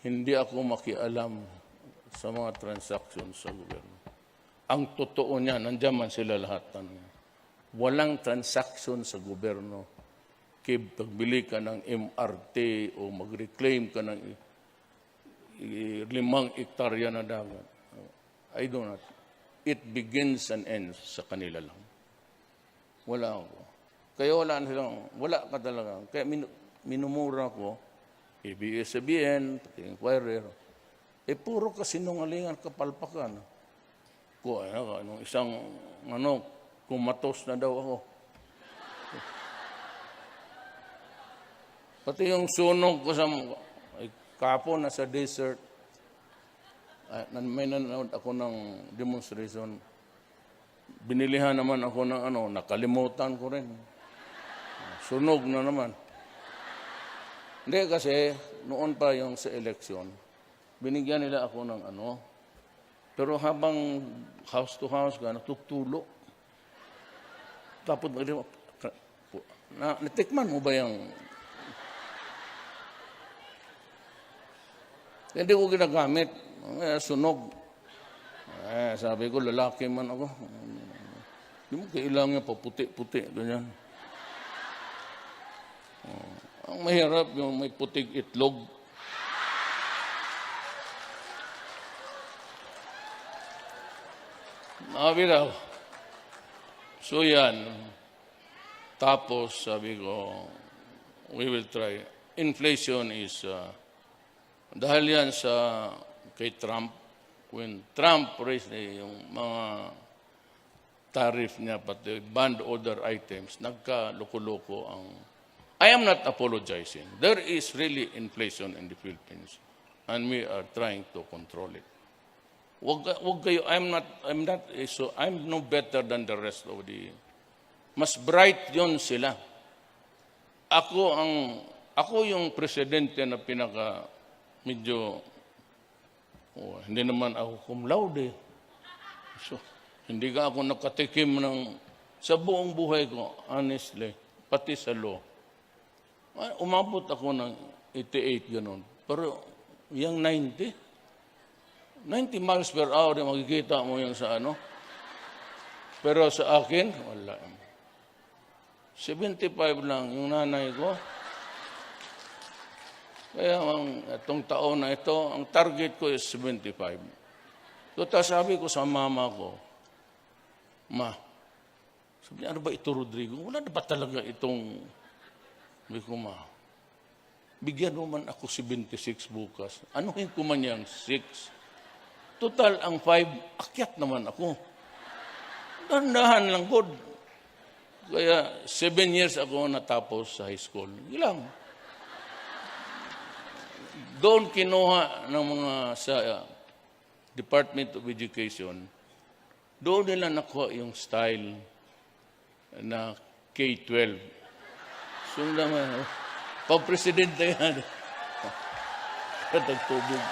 Hindi ako makialam sa mga transactions sa gobyerno. Ang totoo niya, nandiyan man sila lahat. Walang transaction sa gobyerno. Pagbili ka ng MRT o mag-reclaim ka ng 5 hektarya na dagat. I do not. It begins and ends sa kanila lang. Wala ako. Kaya wala ka talaga. Kaya minumura ko, ABS-CBN, pati Inquirer. Puro kasinungalingan, kapalpakan. Isang, kumatos na daw ako. Pati yung sunog ko kapo na sa desert, may nanonood ako ng demonstration. Binilihan naman ako ng nakalimutan ko rin. Sunog na naman. Hindi kasi, noon pa yung sa eleksyon, binigyan nila ako ng pero habang house to house ka, natutulog. Tapos, natikman mo ba yung... Hindi ko ginagamit. Sunog. Sabi ko, lalaki man ako. Hindi mo kailangan pa puti-puti. Ganyan. Ang mahirap yung may puting itlog. Nakabiraw. So yan. Tapos, sabi ko, we will try. Inflation is, dahil yan kay Trump, when Trump raised yung mga tariff niya, pati banned other items, nagka-loko-loko ang... I am not apologizing. There is really inflation in the Philippines, and we are trying to control it. Wag kayo, I'm no better than the rest of the... Mas bright yon sila. Ako yung presidente na medyo, hindi naman ako cum laude. So, hindi ka ako nakatikim sa buong buhay ko, honestly, pati sa law. Umabot ako ng 88, gano'n. Pero, yung 90 miles per hour, makikita mo yung sa Pero sa akin, wala. 75 lang yung nanay ko. Kaya itong taon na ito, ang target ko is 75. So, sabi ko sa mama ko, Ma, sabi niya, ano ba ito, Rodrigo? Wala na ba talaga itong, sabi ko, Ma, bigyan mo man ako 76 bukas. Anuhin ko man yung 6. Total, ang 5, akyat naman ako. Dahan-dahan lang, good. Kaya 7 years ako natapos sa high school. Ilang. Doon kinuha ng mga sa Department of Education, doon nila nakuha yung style na K-12. So naman, pag-presidente yan. Katagtubig.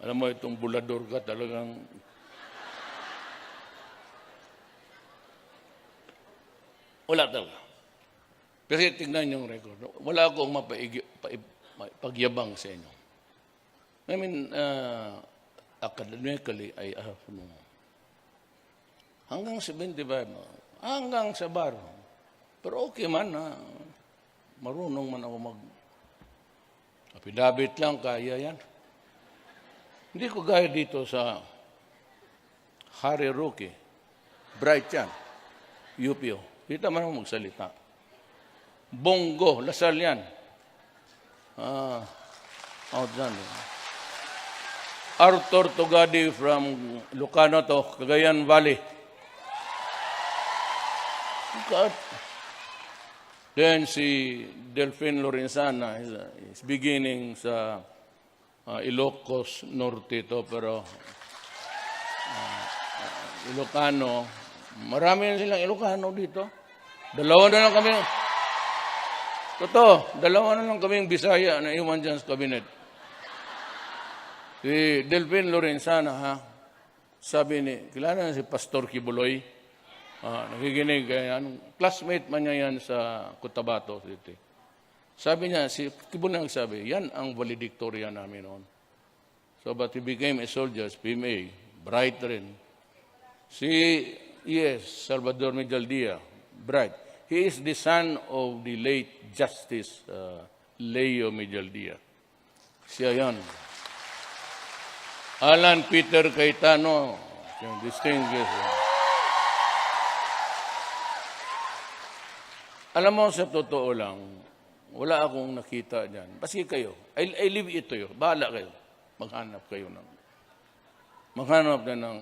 Alam mo, itong bulador ka talagang... Wala talaga. Kasi tignan yung record. Wala akong pagyabang sa inyo. I mean, academically, I have no. Hanggang 75, hanggang sa bar. Pero okay man, marunong man ako affidavit lang, kaya yan. Hindi ko gaya dito sa Harry Roque. Bright yan. UPO. Kita man ako magsalita. Bongo, Lasal yan. Outstanding. Arthur Tugadi from Lucano to Cagayan Valley. God. Then si Delphine Lorenzana is beginning sa Ilocos Norte to, pero Ilocano, marami na silang Ilocano dito. Dalawa na lang kami. Totoo, dalawa na lang kaming Bisaya na iwan dyan sa kabinet. Si Delphine Lorenzana, sabi kilala na si Pastor Kibuloy, nakikinig, classmate man niya yan sa Cotabato City. Sabi niya, si Kibuloy nagsabi, yan ang valedictorian namin noon. So, but he became a soldier, PMA, bright rin. Salvador Medaldia, bright. He is the son of the late Justice Leo Medaldia. Siya yan. Alan Peter Cayetano, yung distinguished. Alam mo, sa totoo lang, wala akong nakita dyan. Kasi kayo, I leave it to you. Bahala kayo. Maghanap na ng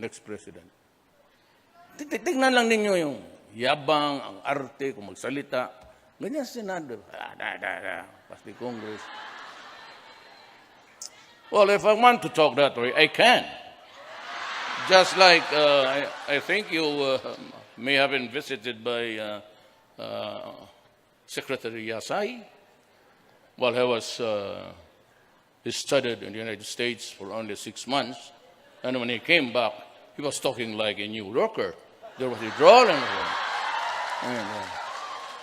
next president. Tignan lang ninyo yung yabang, ang arte, kung magsalita. Ganyan sa Senado. Pasti Congress. Well, if I want to talk that way, I can. Just like I think you may have been visited by Secretary Yasay while he studied in the United States for only 6 months. And when he came back, he was talking like a New Yorker. There was a drawl in him.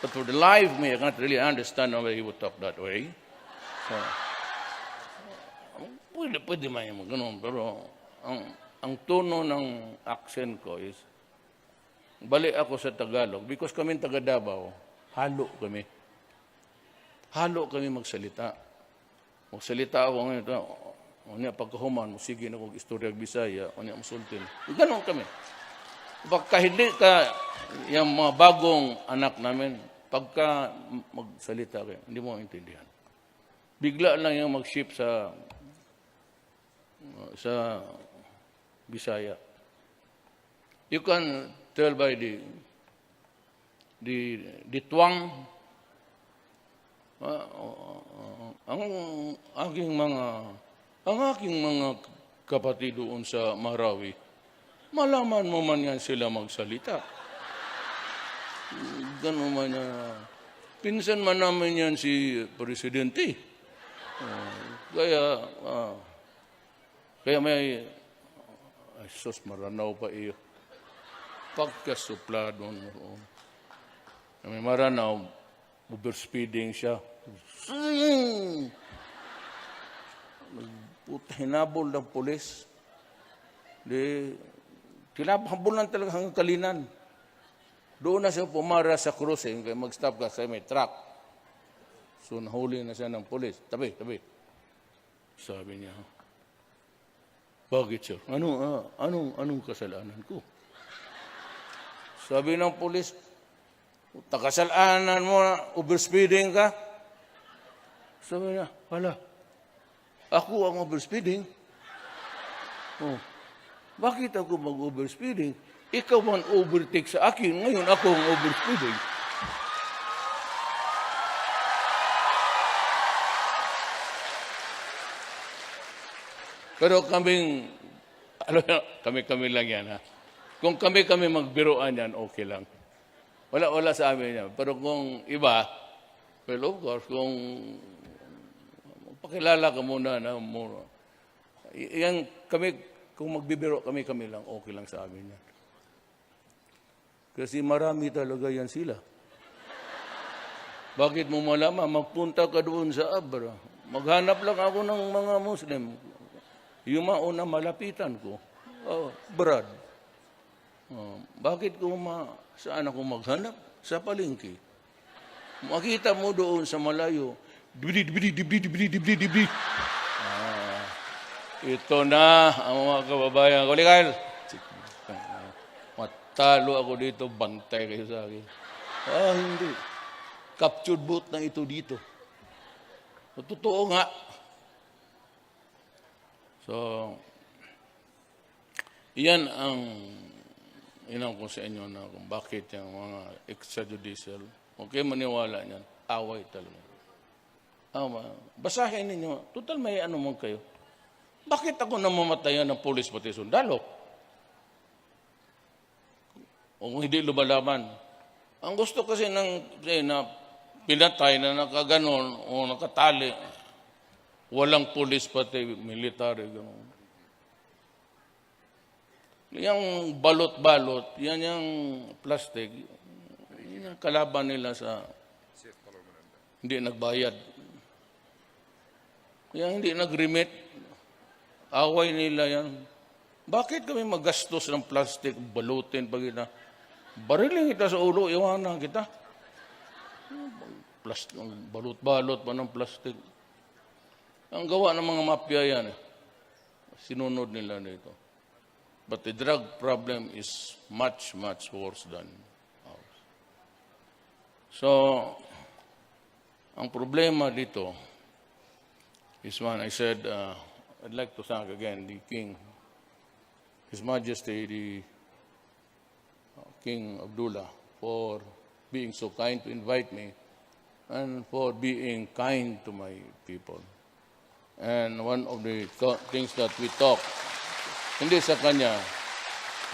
But for the life of me, I can't really understand why he would talk that way. So, pwede man yung ganun, pero ang tono ng accent ko is, balik ako sa Tagalog, because kami taga Davao, halo kami. Halo kami magsalita. Magsalita ako ngayon, unya pagkahuman, sige na kong istorya Bisaya, unya musultin. Ganon kami. Pagka hindi ka, yung mga bagong anak namin, pagka magsalita kayo, hindi mo intindihan. Bigla lang yung mag-shift sa Bisaya. You can tell by the twang. Ang aking mga kapatid doon sa Marawi, malaman mo man yan sila magsalita. Ganun man yan. Pinsan man namin yan si Presidente. Kaya may, ay sus, maranaw pa iyo. Pagkasuplado noon. May maranaw, overspeeding siya. Hinabol ng pulis. Tinabol lang talaga hanggang Kalinan. Doon na siya pumara sa crossing, kaya mag-stop ka sa may truck. So nahuli na siya ng pulis. Tabi. Sabi niya, bakit sir? Anong kasalanan ko? Sabi ng pulis, kasalanan mo na overspeeding ka? Sabi niya, hala, ako ang overspeeding? Oh, bakit ako mag-overspeeding? Ikaw man overtake sa akin, ngayon ako ang overspeeding. Pero kami lang yan, ha? Kung kami magbiroan yan, okay lang. Wala sa amin yan. Pero kung iba, well, of course, kung pakilala ka muna na muna. Yan, kung magbibiro kami lang, okay lang sa amin yan. Kasi marami talaga yan sila. Bakit mo malaman? Magpunta ka doon sa Abra. Maghanap lang ako ng mga Muslim. Yung mauna malapitan ko, Brad, bakit saan ako maghanap? Sa palengke. Makita mo doon sa malayo, dibidi. Ito na ang mga kababayan. Kulikal, matalo ako dito, bantay kayo sa akin. Hindi. Captured boat na ito dito. Totoo nga. So, yan ang inang ko sa inyo na kung bakit yung mga extrajudicial, okay, maniwala niyan, away talaga. Basahin ninyo, total may ano man kayo. Bakit ako namamatayan ng pulis pati sundalo? O kung hindi lumalaban. Ang gusto kasi na pinatay na nakaganon o nakatali, walang pulis pati military. Gano'n. Yung balot-balot, yan yung plastic, yan yung kalaban nila sa hindi nagbayad. Kaya hindi nag-remit, away nila yan. Bakit kami magastos ng plastic, balutin pag ina? Bariling kita sa ulo, iwanan kita. Balot-balot pa ng plastic. Ang gawa ng mga mafia yan. sinunod nila dito. But the drug problem is much, much worse than ours. So, ang problema dito is one, I said, I'd like to thank again the King, His Majesty, the King Abdullah, for being so kind to invite me and for being kind to my people. And one of the things that we talk, hindi sa kanya,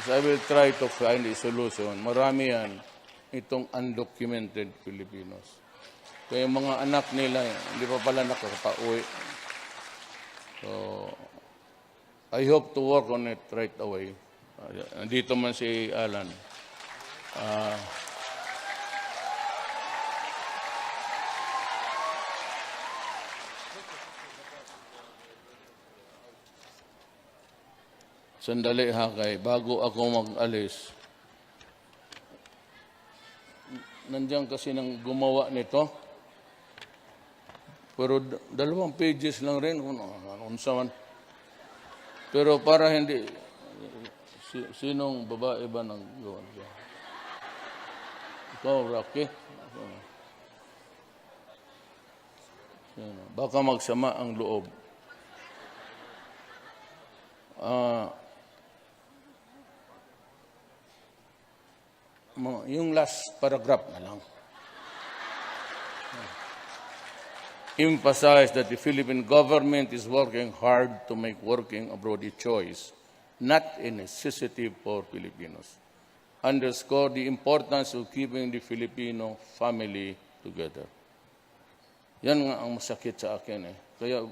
is I will try to find a solution. Marami yan, itong undocumented Filipinos. Kaya mga anak nila, hindi pa pala nakakauwi. So, I hope to work on it right away. Nandito man si Alan. Sandali ha kay, bago ako mag-alis, nandiyan kasi nang gumawa nito, pero 2 pages lang rin, unsaman. Pero para hindi, sinong babae ba nang gawa niya? Ikaw, Rocky? Baka magsama ang loob. Yung last paragraph na lang. Emphasize that the Philippine government is working hard to make working abroad a choice, not a necessity for Filipinos. Underscore the importance of keeping the Filipino family together. Yan nga ang masakit sa akin eh. Kaya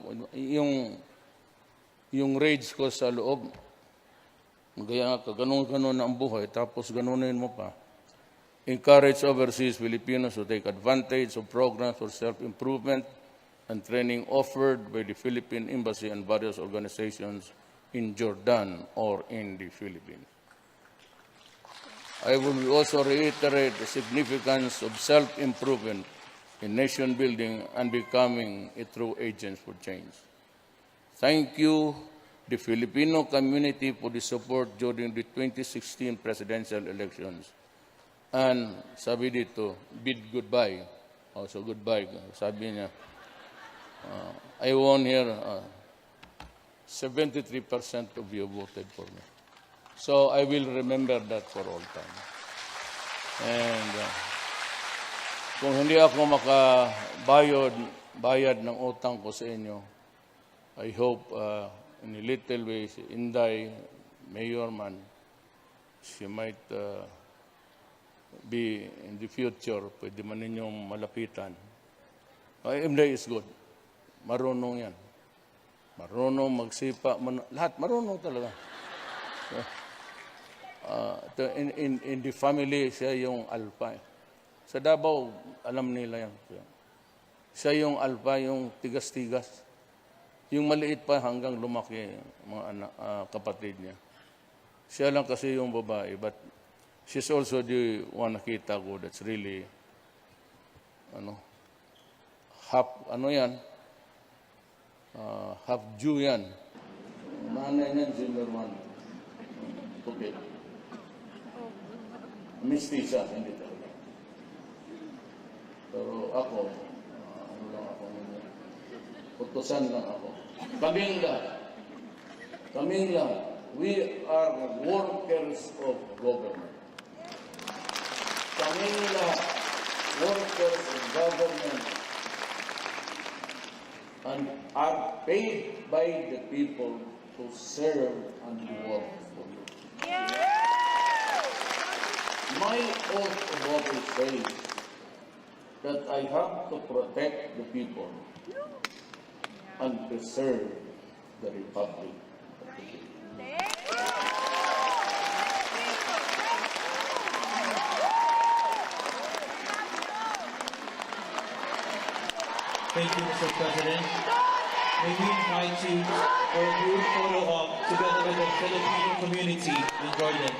yung rage ko sa loob, kaya nga ganun-ganun ang buhay, tapos ganunin mo pa. Encourage overseas Filipinos to take advantage of programs for self-improvement and training offered by the Philippine Embassy and various organizations in Jordan or in the Philippines. I will also reiterate the significance of self-improvement in nation building and becoming a true agent for change. Thank you, the Filipino community, for the support during the 2016 presidential elections. And sabi dito, bid goodbye. So goodbye. Sabi niya, I won here, 73% of you voted for me. So I will remember that for all time. And kung hindi ako bayad ng utang ko sa inyo, I hope in a little way, si Inday, Mayor man, she might be in the future, pwede man ninyong malapitan. Inday is good. Marunong yan. Marunong, magsipa, lahat marunong talaga. In the family, siya yung alpha. Sa Davao, alam nila yan. Siya yung alpha, yung tigas-tigas. Yung maliit pa hanggang lumaki, mga anak, kapatid niya. Siya lang kasi yung babae, but she's also the one nakita ko that's really, half Jew yan. Nanay niyan, Zimmerman. Okay. Mistisa, hindi talaga. Pero ako, lang ako, utusan lang ako. Kaming lang, we are workers of government. Kaming lang, workers of government, and are paid by the people to serve and work for you. My oath of office says that I have to protect the people and preserve the Republic of the Philippines. Thank you, Mr. President. May we invite you for a group photo op together with the Filipino community in Jordan.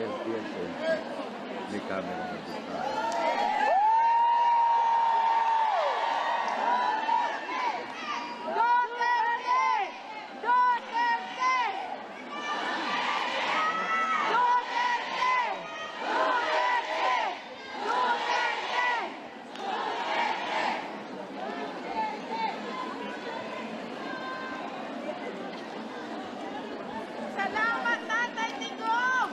May camera na dito. Salamat, Tatay Digong!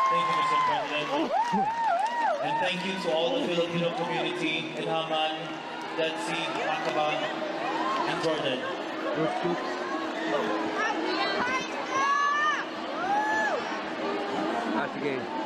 Thank you, Mr. President. And thank you to all the Filipino community in Haman, Dead Sea, Aqaba, and Jordan. Sige.